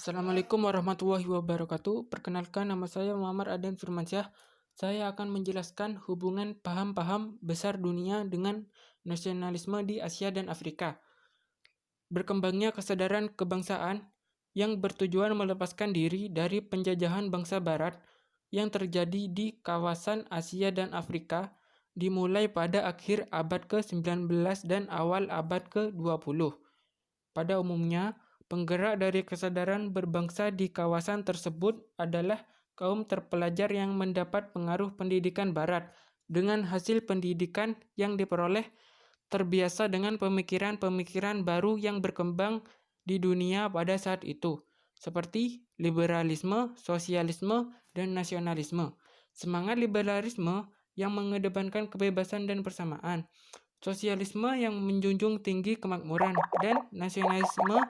Assalamualaikum warahmatullahi wabarakatuh. Perkenalkan, nama saya Muhammad Aden Firmansyah. Saya akan menjelaskan hubungan paham-paham besar dunia dengan nasionalisme di Asia dan Afrika. Berkembangnya kesadaran kebangsaan yang bertujuan melepaskan diri dari penjajahan bangsa Barat yang terjadi di kawasan Asia dan Afrika dimulai pada akhir abad ke-19 dan awal abad ke-20. Pada umumnya, penggerak dari kesadaran berbangsa di kawasan tersebut adalah kaum terpelajar yang mendapat pengaruh pendidikan Barat. Dengan hasil pendidikan yang diperoleh, terbiasa dengan pemikiran-pemikiran baru yang berkembang di dunia pada saat itu, seperti liberalisme, sosialisme, dan nasionalisme. Semangat liberalisme yang mengedepankan kebebasan dan persamaan, sosialisme yang menjunjung tinggi kemakmuran, dan nasionalisme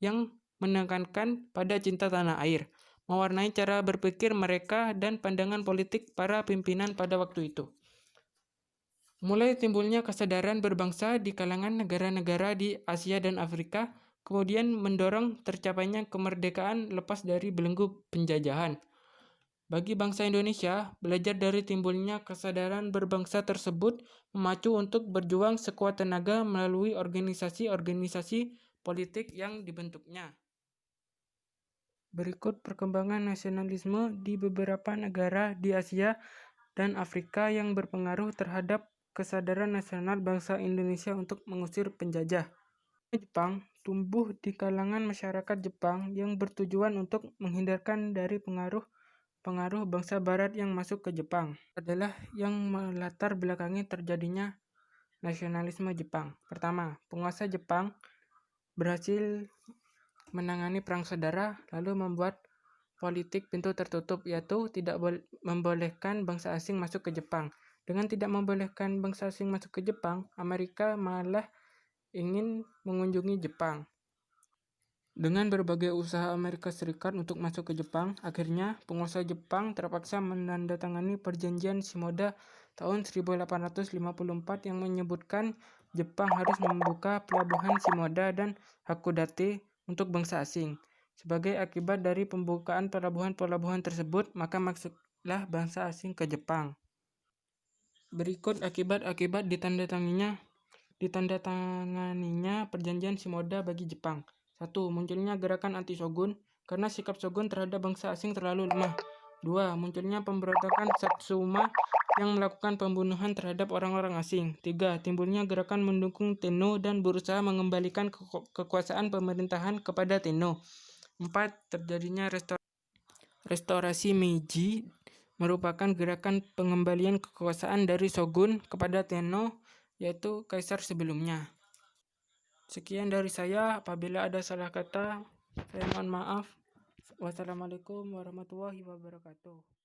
yang menekankan pada cinta tanah air, mewarnai cara berpikir mereka dan pandangan politik para pimpinan pada waktu itu. Mulai timbulnya kesadaran berbangsa di kalangan negara-negara di Asia dan Afrika, kemudian mendorong tercapainya kemerdekaan lepas dari belenggu penjajahan. Bagi bangsa Indonesia, belajar dari timbulnya kesadaran berbangsa tersebut memacu untuk berjuang sekuat tenaga melalui organisasi-organisasi politik yang dibentuknya. Berikut perkembangan nasionalisme di beberapa negara di Asia dan Afrika yang berpengaruh terhadap kesadaran nasional bangsa Indonesia untuk mengusir penjajah. Jepang tumbuh di kalangan masyarakat Jepang yang bertujuan untuk menghindarkan dari pengaruh bangsa Barat yang masuk ke Jepang adalah yang melatar belakangi terjadinya nasionalisme Jepang. Pertama, penguasa Jepang berhasil menangani perang saudara lalu membuat politik pintu tertutup, yaitu tidak membolehkan bangsa asing masuk ke Jepang. Dengan tidak membolehkan bangsa asing masuk ke Jepang, Amerika malah ingin mengunjungi Jepang. Dengan berbagai usaha Amerika Serikat untuk masuk ke Jepang, akhirnya penguasa Jepang terpaksa menandatangani Perjanjian Shimoda tahun 1854 yang menyebutkan Jepang harus membuka pelabuhan Shimoda dan Hakodate untuk bangsa asing. Sebagai akibat dari pembukaan pelabuhan-pelabuhan tersebut, maka masuklah bangsa asing ke Jepang. Berikut akibat-akibat ditandatanganinya Perjanjian Shimoda bagi Jepang. 1. Munculnya gerakan anti-shogun karena sikap shogun terhadap bangsa asing terlalu lemah. 2. Munculnya pemberontakan Satsuma yang melakukan pembunuhan terhadap orang-orang asing. 3. Timbulnya gerakan mendukung Tenno dan berusaha mengembalikan kekuasaan pemerintahan kepada Tenno. 4. Terjadinya restorasi Meiji merupakan gerakan pengembalian kekuasaan dari shogun kepada Tenno, yaitu kaisar sebelumnya. Sekian dari saya. Apabila ada salah kata, saya mohon maaf. Wassalamualaikum warahmatullahi wabarakatuh.